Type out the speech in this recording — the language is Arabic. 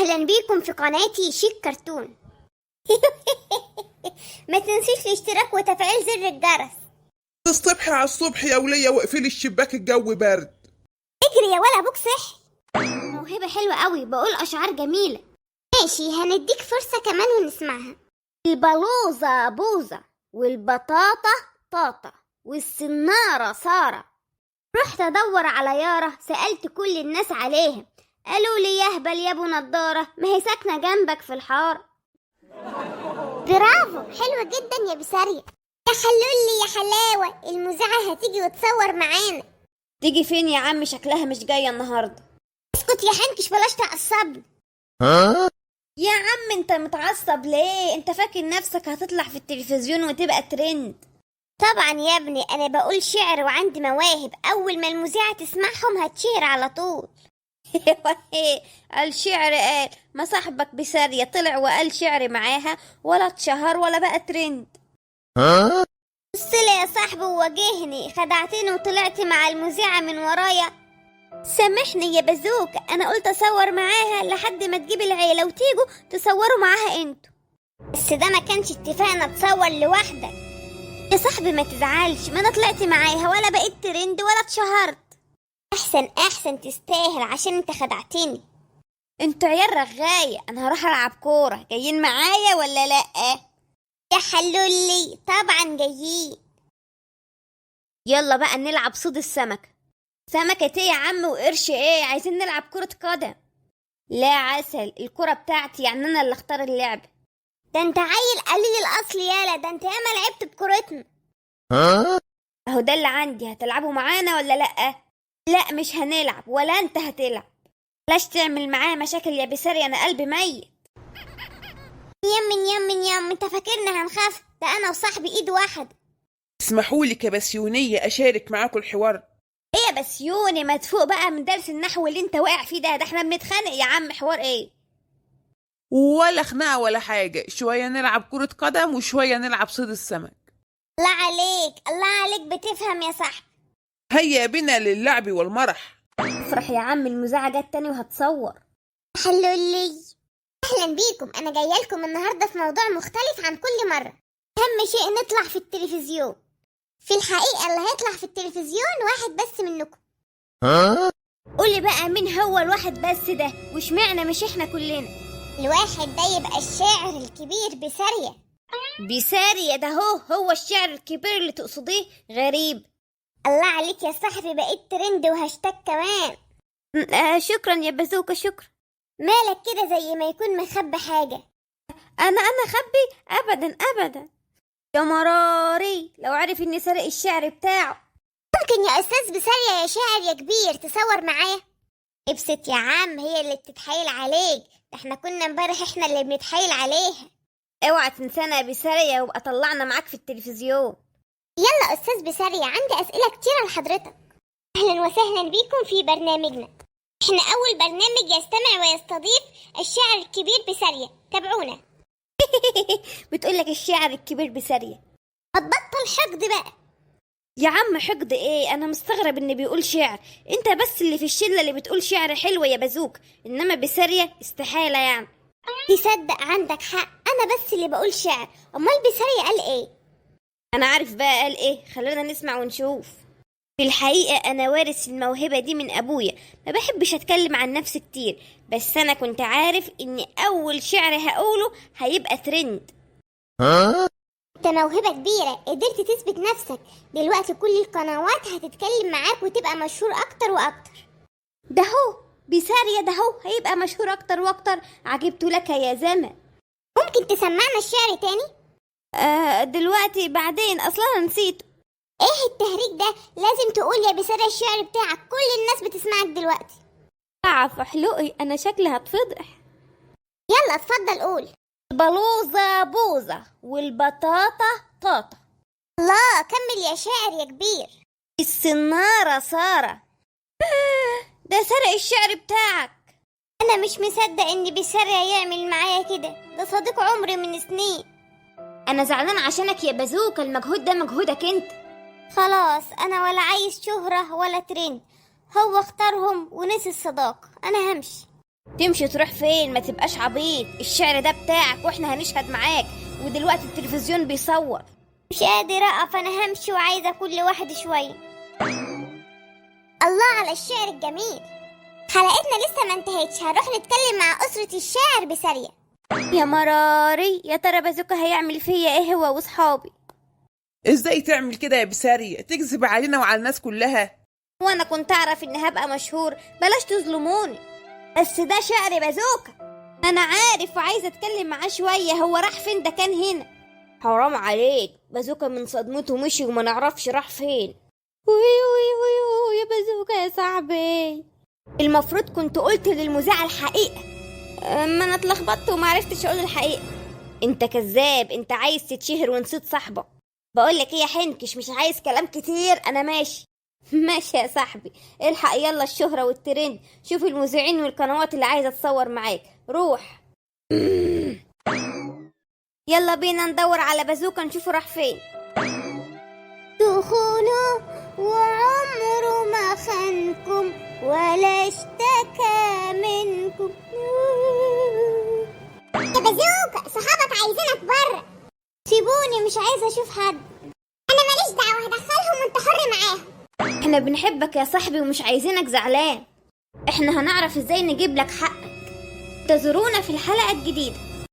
أهلا بيكم في قناتي شيك كرتون. ما تنسيش الاشتراك وتفعيل زر الجرس. تصطبحي على الصبح يا ولية واقفلي الشباك، الجو برد. اجري يا ولا ابوك صحي. موهبة حلوة قوي، بقول أشعار جميلة. ماشي، هنديك فرصة كمان ونسمعها. البلوزة بوزة والبطاطا طاطا والسنارة سارة. رحت أدور على يارا، سألت كل الناس عليها، قالوا لي يهبل يا ابو نضارة، ما هي ساكنة جنبك في الحارة. برافو، حلوة جدا يا بسارية. يا حلولي يا حلاوة، المذيعة هتيجي وتصور معانا. تيجي فين يا عم؟ شكلها مش جاية النهاردة. اسكت يا حنكش، بلاش تعصبني. يا عم انت متعصب ليه؟ انت فاكر نفسك هتطلع في التلفزيون وتبقى ترند؟ طبعا يا ابني، انا بقول شعر وعندي مواهب، اول ما المذيعة تسمعهم هتشير على طول. الشعر قال ما صاحبك بسارية طلع وقال شعر معاها ولا اتشهر ولا بقى ترند. بصلي يا صاحبي وواجهني، خدعتني وطلعت مع المذيعة من ورايا. سامحني يا بزوك، انا قلت اصور معاها لحد ما تجيب العيلة وتيجوا تصوروا معاها انتوا، بس ده ما كانش اتفاقنا تصور لوحدك. يا صاحبي ما تزعلش، ما انا طلعت معاها ولا بقيت ترند ولا اتشهرت. احسن تستاهل عشان انت خدعتني. انتوا عيال رغاية، انا هروح العب كورة، جايين معايا ولا لا؟ يا حلولي طبعا جايين. يلا بقى نلعب صيد السمك. سمكة ايه يا عم وقرش ايه؟ عايزين نلعب كرة قدم. لا عسل، الكرة بتاعتي، يعني انا اللي اختار اللعب. ده انت عيل قليل الاصل يالا، ده انت ياما لعبت بكرتنا. اهو ده اللي عندي، هتلعبوا معانا ولا لا؟ لا مش هنلعب، ولا انت هتلعب. لاش تعمل معايا مشاكل يا بساري، انا قلبي ميت. يم انت فاكرنا هنخاف؟ ده انا وصاحبي ايد واحد. اسمحولي كبسيونية اشارك معاكم الحوار. ايه يا بسيوني، ما تفوق بقى من درس النحو اللي انت واقع فيه ده احنا بنتخانق يا عم. حوار ايه؟ ولا خناقة ولا حاجة، شوية نلعب كرة قدم وشوية نلعب صيد السمك. الله عليك بتفهم يا صاحبي. هيا بنا للعب والمرح. افرح يا عم، المذاعة جت تاني وهتصور. حلولي اهلا بيكم، انا جايه لكم النهارده في موضوع مختلف عن كل مره. اهم شيء نطلع في التلفزيون. في الحقيقه اللي هيطلع في التلفزيون واحد بس منكم. قولي بقى مين هو الواحد بس ده، واشمعنى مش احنا كلنا؟ الواحد ده يبقى الشاعر الكبير بسارية. بسارية ده هو الشعر الكبير اللي تقصديه؟ غريب. الله عليك يا صاحبي، بقيت ترند وهاشتاج كمان. شكرا يا بازوكا، شكرا. مالك كده زي ما يكون مخبي حاجة؟ انا خبي؟ ابدا. يا مراري لو عرف اني سرق الشعر بتاعه. ممكن يا استاذ بسارية يا شاعر يا كبير تصور معايا؟ ابسط يا عم، هي اللي بتتحايل عليك، ده احنا كنا امبارح احنا اللي بنتحايل عليها. اوعى تنسانا يا بسارية وابقى طلعنا معاك في التلفزيون. يلا استاذ بسارية، عندي اسئلة كتيرة لحضرتك. اهلا وسهلا بيكم في برنامجنا. احنا اول برنامج يستمع ويستضيف الشاعر الكبير بسارية، تابعونا. بتقولك الشاعر الكبير بسارية؟ هتبطل حقد بقى يا عم. حقد ايه؟ انا مستغرب ان بيقول شعر. انت بس اللي في الشلة اللي بتقول شعر حلو يا بازوك، انما بسارية استحالة يعني. تصدق عندك حق، انا بس اللي بقول شعر، امال بسارية قال ايه؟ انا عارف بقى قال ايه، خلونا نسمع ونشوف. في الحقيقة انا وارث الموهبة دي من ابويا، ما بحبش اتكلم عن نفسي كتير، بس انا كنت عارف ان اول شعر هقوله هيبقى ترند. انت موهبة كبيرة، قدرت تثبت نفسك، دلوقتي كل القنوات هتتكلم معاك وتبقى مشهور اكتر واكتر. ده هو بسارية، ده هو هيبقى مشهور اكتر واكتر. عجبت لك يا زمن. ممكن تسمعنا الشعر تاني؟ دلوقتي بعدين، اصلا أنا نسيته. ايه التهريج ده؟ لازم تقول يا بسارية الشعر بتاعك، كل الناس بتسمعك دلوقتي. اعرف حلوقي، انا شكلي هتفضح. يلا اتفضل قول. البلوزة بوزة والبطاطا طاطا. الله، كمل يا شاعر يا كبير. السنارة سارة. ده سرق الشعر بتاعك. انا مش مصدق ان بسارية يعمل معايا كده، ده صديق عمري من سنين. انا زعلان عشانك يا بازوكا، المجهود ده مجهودك انت. خلاص، انا ولا عايز شهرة ولا ترند، هو اختارهم ونسي الصداقة، انا همشي. تمشي تروح فين؟ ما تبقاش عبيط، الشعر ده بتاعك واحنا هنشهد معاك، ودلوقتي التلفزيون بيصور. مش قادرة أقف، أنا همشي وعايزة كل واحد شوية. الله على الشعر الجميل. حلقتنا لسه ما انتهتش، هنروح نتكلم مع أسرة الشاعر بسرية. يا مراري، يا ترى بازوكا هيعمل فيا ايه هو واصحابي؟ ازاي تعمل كده يا بسارية؟ تكذب علينا وعلى الناس كلها. وانا كنت اعرف ان هبقى مشهور؟ بلاش تظلموني. بس ده شعر بازوكا. انا عارف وعايزه اتكلم معاه شويه. هو راح فين؟ ده كان هنا. حرام عليك، بازوكا من صدمته مشي وما نعرفش راح فين. وي يا بازوكا يا صاحبي، المفروض كنت قلت للمذيعة الحقيقة. ما انا اتلخبطت وما عرفتش اقول الحقيقة. انت كذاب، انت عايز تتشهر ونسيت صاحبك. بقولك ايه يا حنكش، مش عايز كلام كتير، انا ماشي. ماشي يا صاحبي، الحق يلا الشهرة والترند. شوف المذيعين والقنوات اللي عايزة تصور معاك، روح. يلا بينا ندور على بازوكا نشوفه راح فين. تخونوا وعمره ما خانكم ولا اشتكى منكم. يا بازوكا، صحابك عايزينك بره. سيبوني، مش عايزة اشوف حد. انا ماليش دعوة، هدخلهم وانت حر معاهم. احنا بنحبك يا صاحبي ومش عايزينك زعلان. احنا هنعرف ازاي نجيب لك حقك. انتظرونا في الحلقة الجديدة.